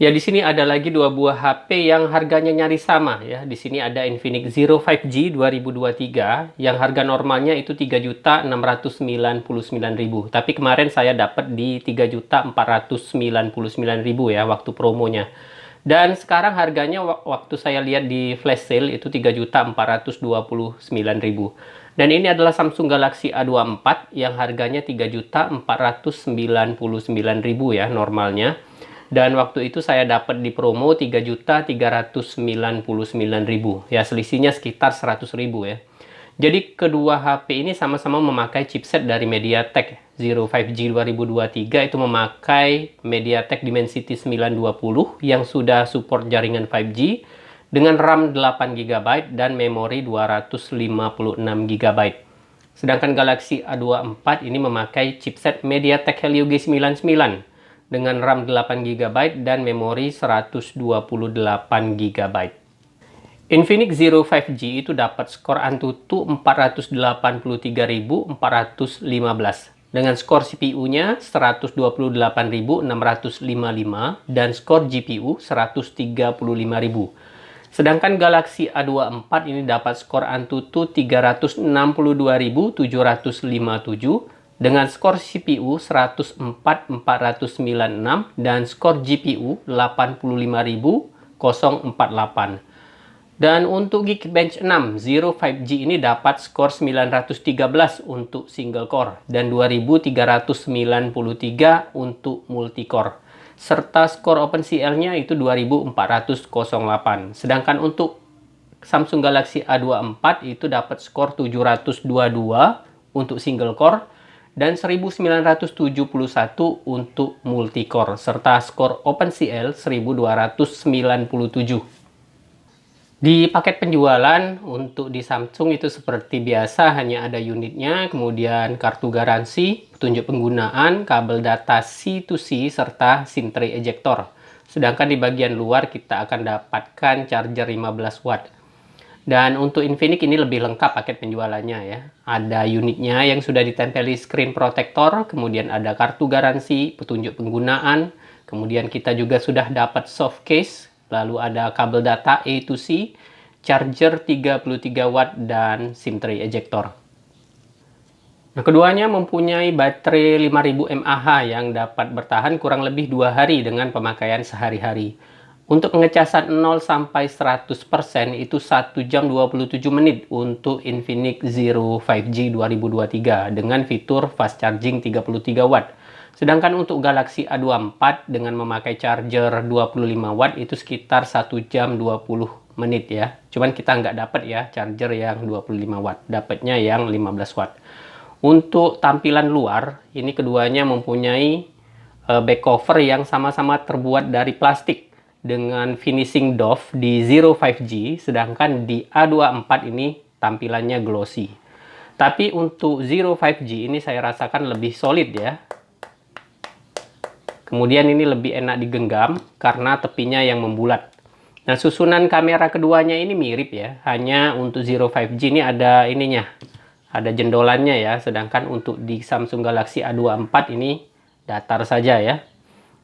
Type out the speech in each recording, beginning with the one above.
Ya, di sini ada lagi dua buah HP yang harganya nyaris sama ya. Di sini ada Infinix Zero 5G 2023 yang harga normalnya itu 3.699.000. Tapi kemarin saya dapat di 3.499.000 ya waktu promonya. Dan sekarang harganya waktu saya lihat di flash sale itu 3.429.000. Dan ini adalah Samsung Galaxy A24 yang harganya 3.499.000 ya normalnya. Dan waktu itu saya dapat di promo 3.399.000. Ya, selisihnya sekitar 100.000 ya. Jadi kedua HP ini sama-sama memakai chipset dari MediaTek. Zero 5G 2023 itu memakai MediaTek Dimensity 920 yang sudah support jaringan 5G dengan RAM 8GB dan memori 256GB. Sedangkan Galaxy A24 ini memakai chipset MediaTek Helio G99 dengan RAM 8GB dan memori 128GB. Infinix Zero 5G itu dapat skor Antutu 483.415 dengan skor CPU-nya 128.655 dan skor GPU 135.000. Sedangkan Galaxy A24 ini dapat skor Antutu 362.757 dengan skor CPU 104.496 dan skor GPU 85.048. Dan untuk Geekbench 6 Zero 5G ini dapat skor 913 untuk single core dan 2393 untuk multicore. Serta skor OpenCL-nya itu 2408. Sedangkan untuk Samsung Galaxy A24 itu dapat skor 722 untuk single core dan 1971 untuk multicore serta skor OpenCL 1297. Di paket penjualan untuk di Samsung itu seperti biasa hanya ada unitnya, kemudian kartu garansi, petunjuk penggunaan, kabel data C2C serta SIM tray ejector. Sedangkan di bagian luar kita akan dapatkan charger 15 watt. Dan untuk Infinix ini lebih lengkap paket penjualannya ya. Ada unitnya yang sudah ditempeli screen protector, kemudian ada kartu garansi, petunjuk penggunaan, kemudian kita juga sudah dapat soft case, lalu ada kabel data A to C, charger 33 watt, dan SIM tray ejector. Nah, keduanya mempunyai baterai 5000 mAh yang dapat bertahan kurang lebih 2 hari dengan pemakaian sehari-hari. Untuk pengecasan 0 sampai 100% itu 1 jam 27 menit untuk Infinix Zero 5G 2023 dengan fitur fast charging 33 watt. Sedangkan untuk Galaxy A24 dengan memakai charger 25 watt itu sekitar 1 jam 20 menit ya. Cuman kita nggak dapat ya charger yang 25 watt, dapatnya yang 15 watt. Untuk tampilan luar, ini keduanya mempunyai back cover yang sama-sama terbuat dari plastik dengan finishing doff di Zero 5G, sedangkan di A24 ini tampilannya glossy. Tapi untuk Zero 5G ini saya rasakan lebih solid ya. Kemudian ini lebih enak digenggam karena tepinya yang membulat. Nah, susunan kamera keduanya ini mirip ya. Hanya untuk Zero 5G ini ada ininya. Ada jendolannya ya. Sedangkan untuk di Samsung Galaxy A24 ini datar saja ya.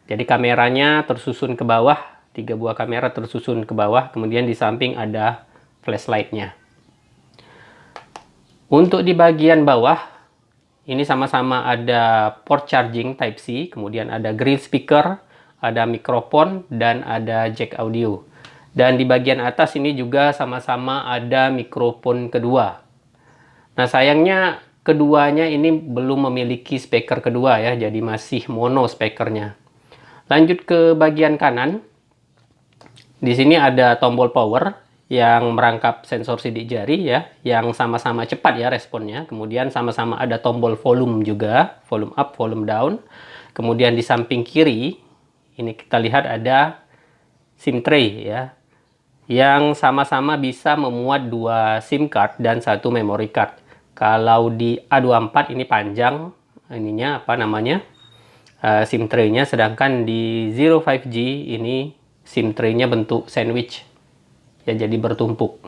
Jadi kameranya tersusun ke bawah. 3 buah kamera tersusun ke bawah. Kemudian di samping ada flashlight-nya. Untuk di bagian bawah ini sama-sama ada port charging Type-C, kemudian ada grill speaker, ada mikrofon, dan ada jack audio. Dan di bagian atas ini juga sama-sama ada mikrofon kedua. Nah, sayangnya keduanya ini belum memiliki speaker kedua ya, jadi masih mono speakernya. Lanjut ke bagian kanan. Di sini ada tombol power yang merangkap sensor sidik jari ya, yang sama-sama cepat ya responnya. Kemudian sama-sama ada tombol volume juga, volume up, volume down. Kemudian di samping kiri, ini kita lihat ada SIM tray ya, yang sama-sama bisa memuat 2 SIM card dan 1 memory card. Kalau di A24 ini panjang, ininya apa namanya, SIM tray-nya, sedangkan di Zero 5G ini SIM tray-nya bentuk sandwich. Ya, jadi bertumpuk.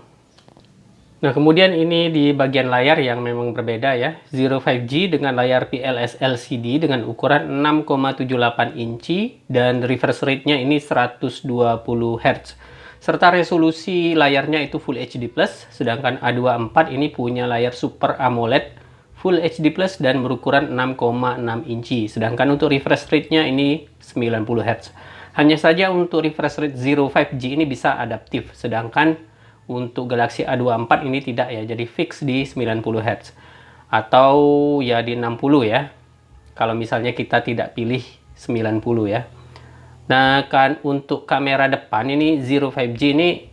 Nah, kemudian ini di bagian layar yang memang berbeda ya. Zero 5G dengan layar PLS LCD dengan ukuran 6,78 inci dan refresh rate-nya ini 120 Hz. Serta resolusi layarnya itu Full HD+, sedangkan A24 ini punya layar Super AMOLED Full HD+, dan berukuran 6,6 inci. Sedangkan untuk refresh rate-nya ini 90 Hz. Hanya saja untuk refresh rate Zero 5G ini bisa adaptif, sedangkan untuk Galaxy A24 ini tidak ya, jadi fix di 90 Hz atau ya di 60 ya, kalau misalnya kita tidak pilih 90 ya. Nah, kan untuk kamera depan ini Zero 5G ini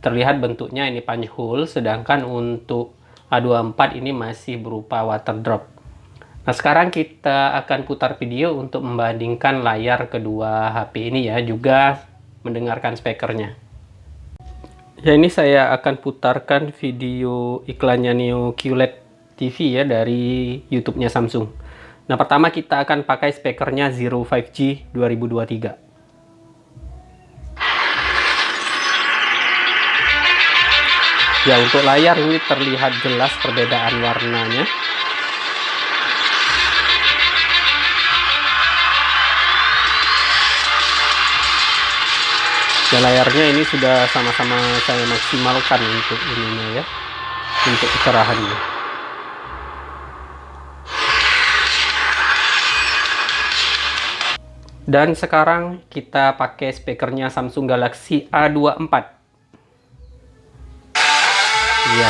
terlihat bentuknya ini punch hole, sedangkan untuk A24 ini masih berupa water drop. Nah, sekarang kita akan putar video untuk membandingkan layar kedua HP ini ya, juga mendengarkan speakernya. Ya, ini saya akan putarkan video iklannya Neo QLED TV ya dari YouTube-nya Samsung. Nah, pertama kita akan pakai speakernya Zero 5G 2023. Ya, untuk layar ini terlihat jelas perbedaan warnanya. Ya, layarnya ini sudah sama-sama saya maksimalkan untuk ininya ya, untuk kecerahannya. Dan sekarang kita pakai speakernya Samsung Galaxy A24. Ya,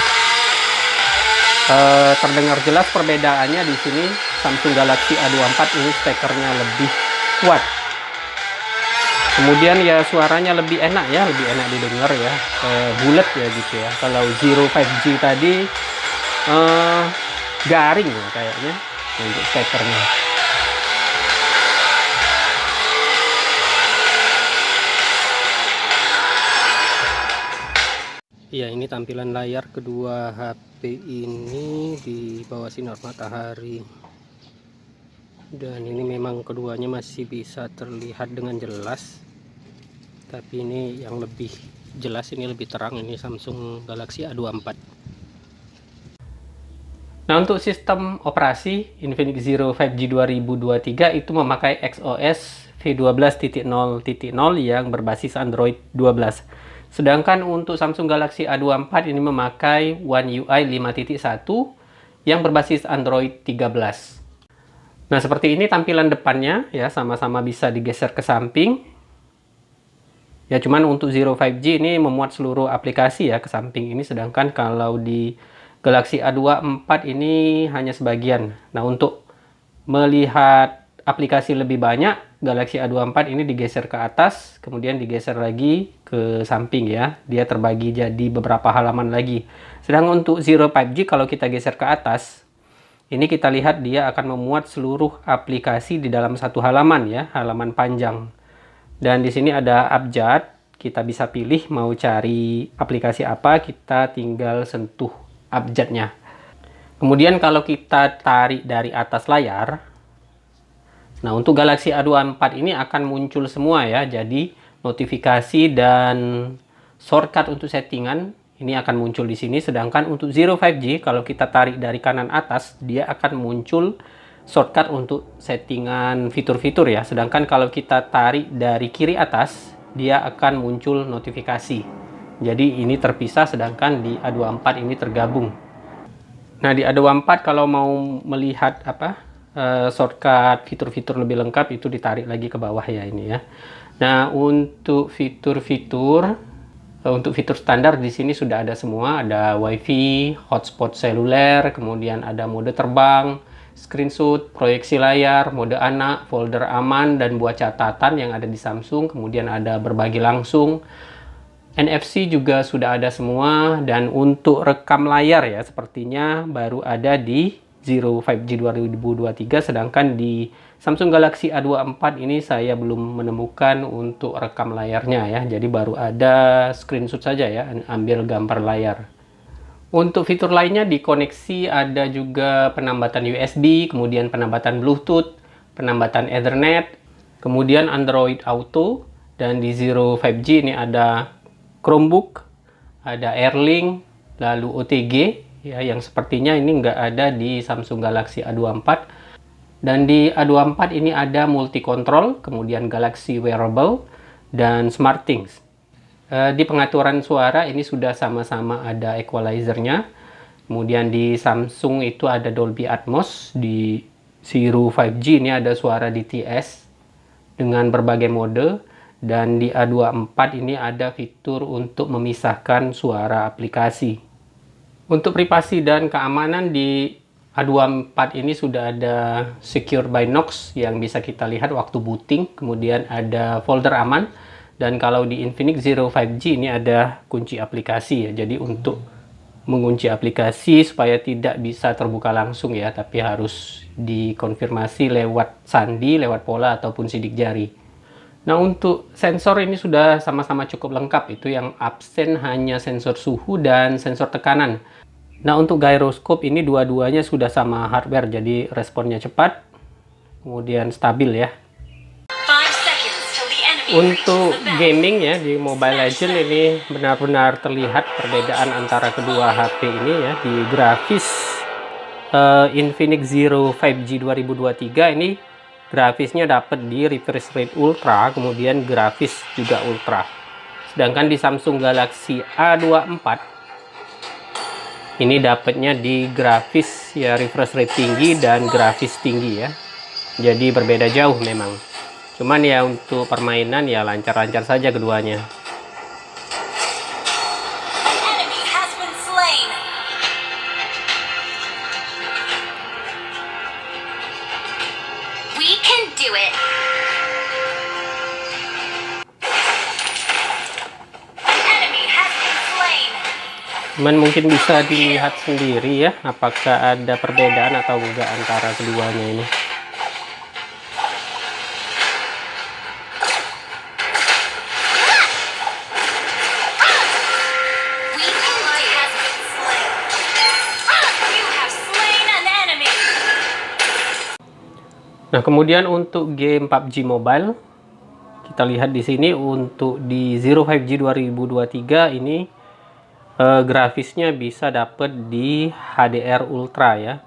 terdengar jelas perbedaannya di sini. Samsung Galaxy A24 ini speakernya lebih kuat. Kemudian ya suaranya lebih enak ya, lebih enak didengar ya, bulat ya gitu ya. Kalau Zero 5G tadi garing ya kayaknya untuk speakernya. Ya, ini tampilan layar kedua HP ini di bawah sinar matahari. Dan ini memang keduanya masih bisa terlihat dengan jelas. Tapi ini yang lebih jelas, ini lebih terang, ini Samsung Galaxy A24. Nah, untuk sistem operasi Infinix Zero 5G 2023 itu memakai XOS V12.0.0 yang berbasis Android 12. Sedangkan untuk Samsung Galaxy A24 ini memakai One UI 5.1 yang berbasis Android 13. Nah, seperti ini tampilan depannya ya, sama-sama bisa digeser ke samping. Ya, cuman untuk Zero 5G ini memuat seluruh aplikasi ya ke samping ini, sedangkan kalau di Galaxy A24 ini hanya sebagian. Nah, untuk melihat aplikasi lebih banyak, Galaxy A24 ini digeser ke atas, kemudian digeser lagi ke samping ya. Dia terbagi jadi beberapa halaman lagi. Sedangkan untuk Zero 5G kalau kita geser ke atas, ini kita lihat dia akan memuat seluruh aplikasi di dalam satu halaman ya, halaman panjang. Dan di sini ada abjad, kita bisa pilih mau cari aplikasi apa, kita tinggal sentuh abjadnya. Kemudian kalau kita tarik dari atas layar, nah untuk Galaxy A24 ini akan muncul semua ya, jadi notifikasi dan shortcut untuk settingan ini akan muncul di sini. Sedangkan untuk Zero 5G kalau kita tarik dari kanan atas, dia akan muncul shortcut untuk settingan fitur-fitur ya. Sedangkan kalau kita tarik dari kiri atas, dia akan muncul notifikasi. Jadi ini terpisah, sedangkan di A24 ini tergabung. Nah, di A24 kalau mau melihat shortcut fitur-fitur lebih lengkap itu ditarik lagi ke bawah ya ini ya. Nah, untuk fitur-fitur standar di sini sudah ada semua, ada WiFi, hotspot seluler, kemudian ada mode terbang, screenshot, proyeksi layar, mode anak, folder aman, dan buat catatan yang ada di Samsung. Kemudian ada berbagi langsung, NFC juga sudah ada semua. Dan untuk rekam layar ya, sepertinya baru ada di Zero 5G 2023, sedangkan di Samsung Galaxy A24 ini saya belum menemukan untuk rekam layarnya ya. Jadi baru ada screenshot saja ya, ambil gambar layar. Untuk fitur lainnya di koneksi ada juga penambatan USB, kemudian penambatan Bluetooth, penambatan Ethernet, kemudian Android Auto, dan di Zero 5G ini ada Chromebook, ada Airlink, lalu OTG ya, yang sepertinya ini nggak ada di Samsung Galaxy A24. Dan di A24 ini ada multi control, kemudian Galaxy Wearable, dan SmartThings. Di pengaturan suara ini sudah sama-sama ada equalizernya. Kemudian di Samsung itu ada Dolby Atmos, di Zero 5G ini ada suara DTS dengan berbagai mode, dan di A24 ini ada fitur untuk memisahkan suara aplikasi. Untuk privasi dan keamanan di A24 ini sudah ada Secure by Knox yang bisa kita lihat waktu booting, kemudian ada folder aman, dan kalau di Infinix Zero 5G ini ada kunci aplikasi ya. Jadi untuk mengunci aplikasi supaya tidak bisa terbuka langsung ya, tapi harus dikonfirmasi lewat sandi, lewat pola ataupun sidik jari. Nah, untuk sensor ini sudah sama-sama cukup lengkap. Itu yang absen hanya sensor suhu dan sensor tekanan. Nah, untuk gyroscope ini dua-duanya sudah sama hardware, jadi responnya cepat, kemudian stabil ya. Untuk gaming ya, di Mobile Legends ini benar-benar terlihat perbedaan antara kedua HP ini ya. Di grafis Infinix Zero 5G 2023 ini grafisnya dapat di refresh rate ultra, kemudian grafis juga ultra. Sedangkan di Samsung Galaxy A24 ini dapatnya di grafis ya refresh rate tinggi dan grafis tinggi ya. Jadi berbeda jauh memang. Cuman ya untuk permainan ya lancar-lancar saja keduanya. Cuman mungkin bisa dilihat sendiri ya, apakah ada perbedaan atau enggak antara keduanya ini. Nah, kemudian untuk game PUBG Mobile, kita lihat di sini untuk di Zero 5G 2023 ini grafisnya bisa dapat di HDR Ultra ya,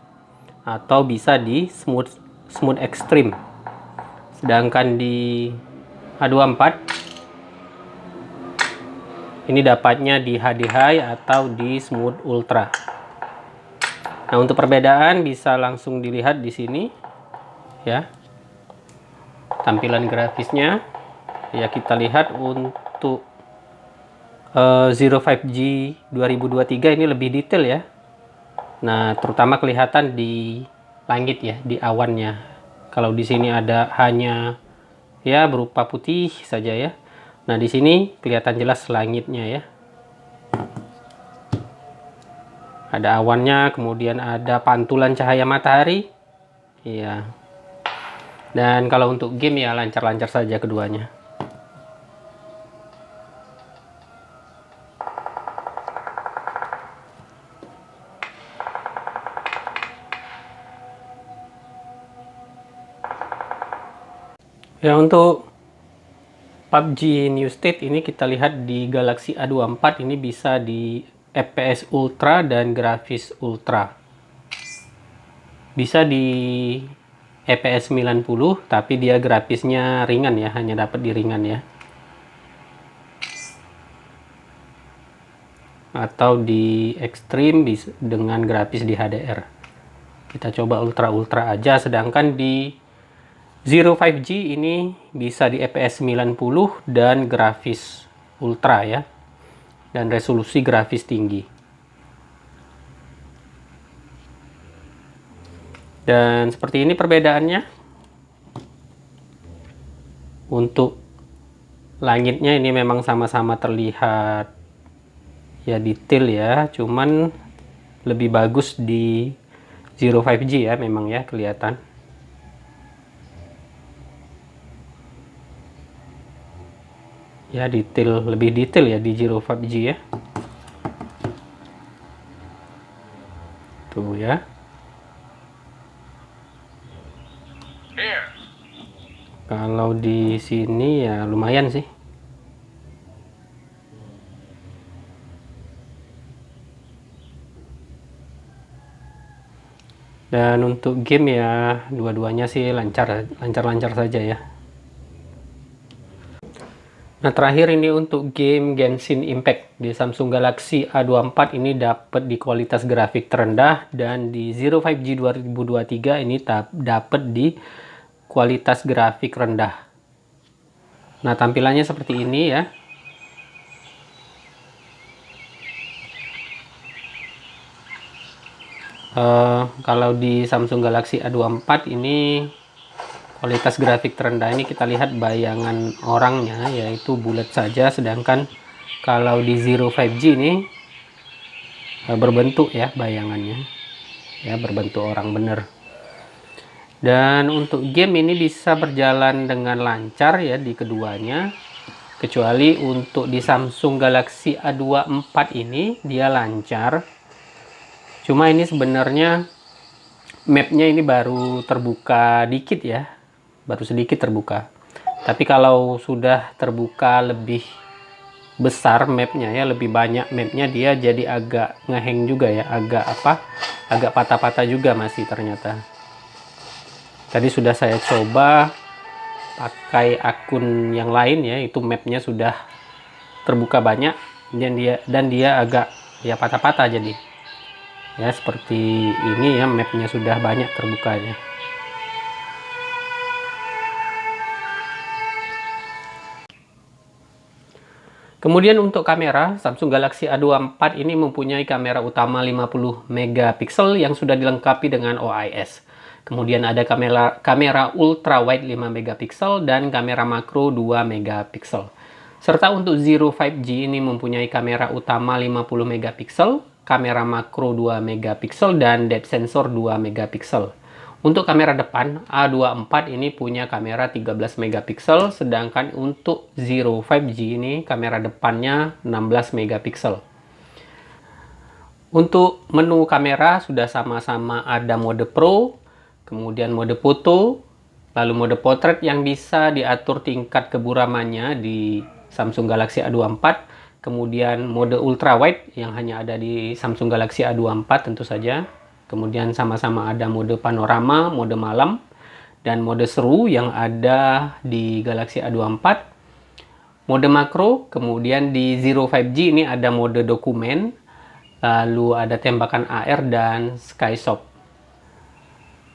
atau bisa di Smooth Extreme. Sedangkan di A24 ini dapatnya di HD High atau di Smooth Ultra. Nah, untuk perbedaan bisa langsung dilihat di sini ya, tampilan grafisnya ya. Kita lihat untuk Zero 5G 2023 ini lebih detail ya. Nah, terutama kelihatan di langit ya, di awannya. Kalau di sini ada hanya ya berupa putih saja ya. Nah, di sini kelihatan jelas langitnya ya. Ada awannya, kemudian ada pantulan cahaya matahari. Iya. Dan kalau untuk game ya lancar-lancar saja keduanya. Ya, untuk PUBG New State ini kita lihat di Galaxy A24 ini bisa di FPS Ultra dan grafis Ultra. Bisa di FPS 90, tapi dia grafisnya ringan ya, hanya dapat di ringan ya. Atau di Extreme dengan grafis di HDR. Kita coba Ultra aja, sedangkan di Zero 5G ini bisa di FPS 90 dan grafis Ultra ya. Dan resolusi grafis tinggi. Dan seperti ini perbedaannya. Untuk langitnya ini memang sama-sama terlihat ya detail ya, cuman lebih bagus di Zero 5G ya, memang ya kelihatan. Ya detail, lebih detail ya di Zero 5G ya. Tuh ya. Kalau di sini ya lumayan sih. Dan untuk game ya dua-duanya sih lancar-lancar saja ya. Nah, terakhir ini untuk game Genshin Impact di Samsung Galaxy A24 ini dapat di kualitas grafik terendah, dan di Zero 5G 2023 ini dapat di kualitas grafik rendah. Nah, tampilannya seperti ini ya. Kalau di Samsung Galaxy A24 ini kualitas grafik terendah ini kita lihat bayangan orangnya yaitu bulat saja, sedangkan kalau di Zero 5G ini berbentuk ya bayangannya ya, berbentuk orang bener. Dan untuk game ini bisa berjalan dengan lancar ya di keduanya, kecuali untuk di Samsung Galaxy A24 ini dia lancar, cuma ini sebenarnya mapnya ini baru terbuka dikit ya, baru sedikit terbuka. Tapi kalau sudah terbuka lebih besar mapnya ya, lebih banyak mapnya, dia jadi agak ngeheng juga ya, agak patah-patah juga masih ternyata. Tadi sudah saya coba pakai akun yang lain ya, itu mapnya sudah terbuka banyak, dan dia agak ya patah-patah jadi ya seperti ini ya, mapnya sudah banyak terbukanya. Kemudian untuk kamera, Samsung Galaxy A24 ini mempunyai kamera utama 50 megapiksel yang sudah dilengkapi dengan OIS. Kemudian ada kamera ultra wide 5 megapiksel dan kamera makro 2 megapiksel. Serta untuk Zero 5G ini mempunyai kamera utama 50 megapiksel, kamera makro 2 megapiksel dan depth sensor 2 megapiksel. Untuk kamera depan, A24 ini punya kamera 13 megapiksel, sedangkan untuk Zero 5G ini kamera depannya 16 megapiksel. Untuk menu kamera sudah sama-sama ada mode Pro, kemudian mode foto, lalu mode potret yang bisa diatur tingkat keburamannya di Samsung Galaxy A24, kemudian mode ultra wide yang hanya ada di Samsung Galaxy A24 tentu saja. Kemudian sama-sama ada mode panorama, mode malam, dan mode seru yang ada di Galaxy A24. Mode makro, kemudian di Zero 5G ini ada mode dokumen, lalu ada tembakan AR dan Skyshot.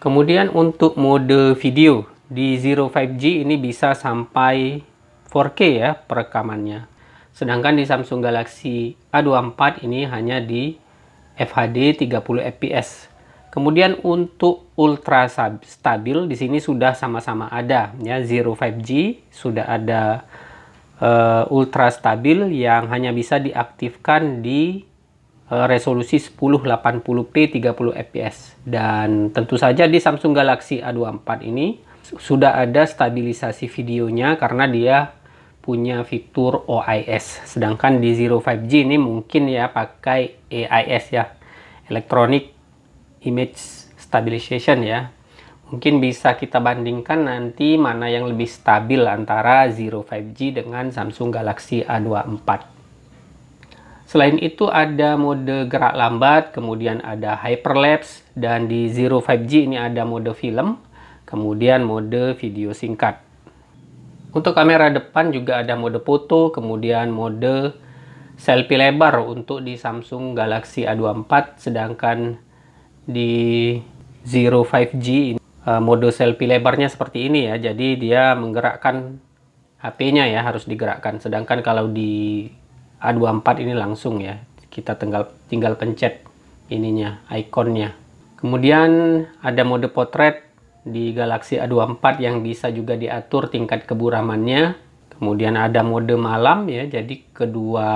Kemudian untuk mode video, di Zero 5G ini bisa sampai 4K ya perekamannya. Sedangkan di Samsung Galaxy A24 ini hanya di FHD 30 fps. Kemudian untuk ultra stabil di sini sudah sama-sama ada ya, Zero 5G sudah ada ultra stabil yang hanya bisa diaktifkan di resolusi 1080p 30 fps. Dan tentu saja di Samsung Galaxy A24 ini sudah ada stabilisasi videonya karena dia punya fitur OIS, sedangkan di Zero 5G ini mungkin ya pakai AIS ya, Electronic Image Stabilization ya. Mungkin bisa kita bandingkan nanti mana yang lebih stabil antara Zero 5G dengan Samsung Galaxy A24. Selain itu ada mode gerak lambat, kemudian ada hyperlapse, dan di Zero 5G ini ada mode film, kemudian mode video singkat. Untuk kamera depan juga ada mode foto, kemudian mode selfie lebar untuk di Samsung Galaxy A24, sedangkan di Zero 5G mode selfie lebarnya seperti ini ya, jadi dia menggerakkan HP-nya ya, harus digerakkan. Sedangkan kalau di A24 ini langsung ya, kita tinggal pencet ininya, ikonnya. Kemudian ada mode potret di Galaxy A24 yang bisa juga diatur tingkat keburamannya. Kemudian ada mode malam ya, jadi kedua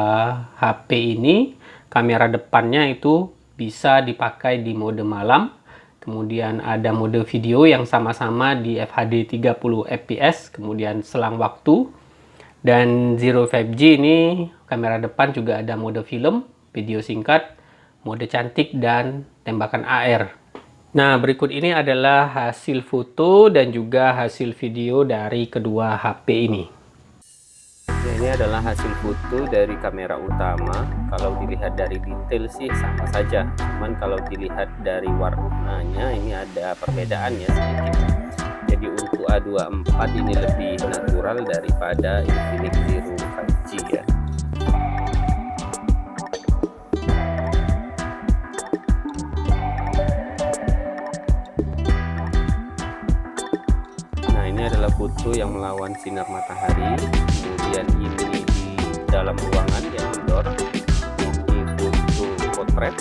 HP ini kamera depannya itu bisa dipakai di mode malam. Kemudian ada mode video yang sama-sama di FHD 30 fps, kemudian selang waktu. Dan Zero 5G ini kamera depan juga ada mode film, video singkat, mode cantik, dan tembakan AR. Nah, berikut ini adalah hasil foto dan juga hasil video dari kedua HP ini. Ya, ini adalah hasil foto dari kamera utama. Kalau dilihat dari detail sih sama saja, cuman kalau dilihat dari warnanya ini ada perbedaan ya sedikit. Jadi untuk A24 ini lebih natural daripada Infinix Zero 5G ya. Nah, ini adalah foto yang melawan sinar matahari, kemudian ini di dalam ruangan yang indoor, ini foto potret,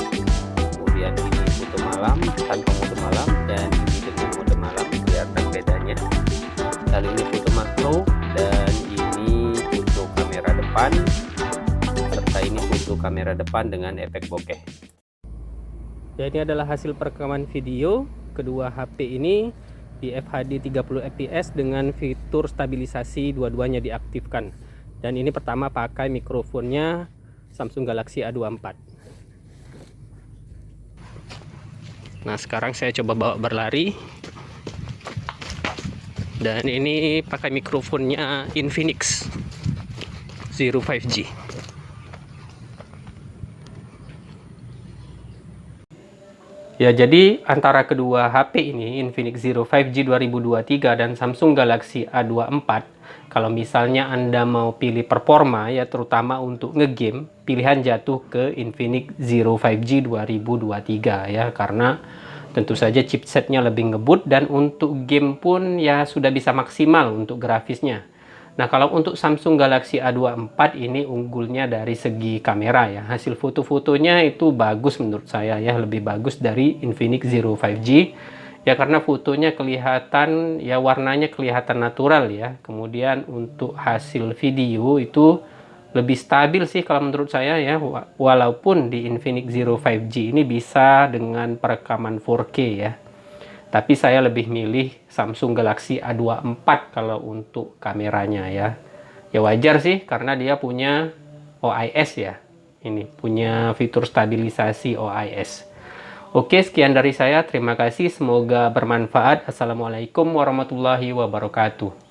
kemudian ini foto malam tanpa mode malam, dan ini dengan mode malam, kelihatan bedanya. Lalu ini foto makro, dan ini foto kamera depan, serta ini foto kamera depan dengan efek bokeh. Ya, ini adalah hasil perekaman video kedua HP ini di FHD 30 fps dengan fitur stabilisasi dua-duanya diaktifkan. Dan ini pertama pakai mikrofonnya Samsung Galaxy A24. Nah, sekarang saya coba bawa berlari. Dan ini pakai mikrofonnya Infinix Zero 5G. Ya, jadi antara kedua HP ini, Infinix Zero 5G 2023 dan Samsung Galaxy A24, kalau misalnya Anda mau pilih performa, ya terutama untuk ngegame, pilihan jatuh ke Infinix Zero 5G 2023 ya, karena tentu saja chipsetnya lebih ngebut dan untuk game pun ya sudah bisa maksimal untuk grafisnya. Nah, kalau untuk Samsung Galaxy A24 ini unggulnya dari segi kamera ya. Hasil foto-fotonya itu bagus menurut saya ya, lebih bagus dari Infinix Zero 5G. Ya karena fotonya kelihatan ya, warnanya kelihatan natural ya. Kemudian untuk hasil video itu lebih stabil sih kalau menurut saya ya. Walaupun di Infinix Zero 5G ini bisa dengan perekaman 4K ya. Tapi saya lebih milih Samsung Galaxy A24 kalau untuk kameranya ya. Ya wajar sih karena dia punya OIS ya. Ini punya fitur stabilisasi OIS. Oke, sekian dari saya. Terima kasih. Semoga bermanfaat. Assalamualaikum warahmatullahi wabarakatuh.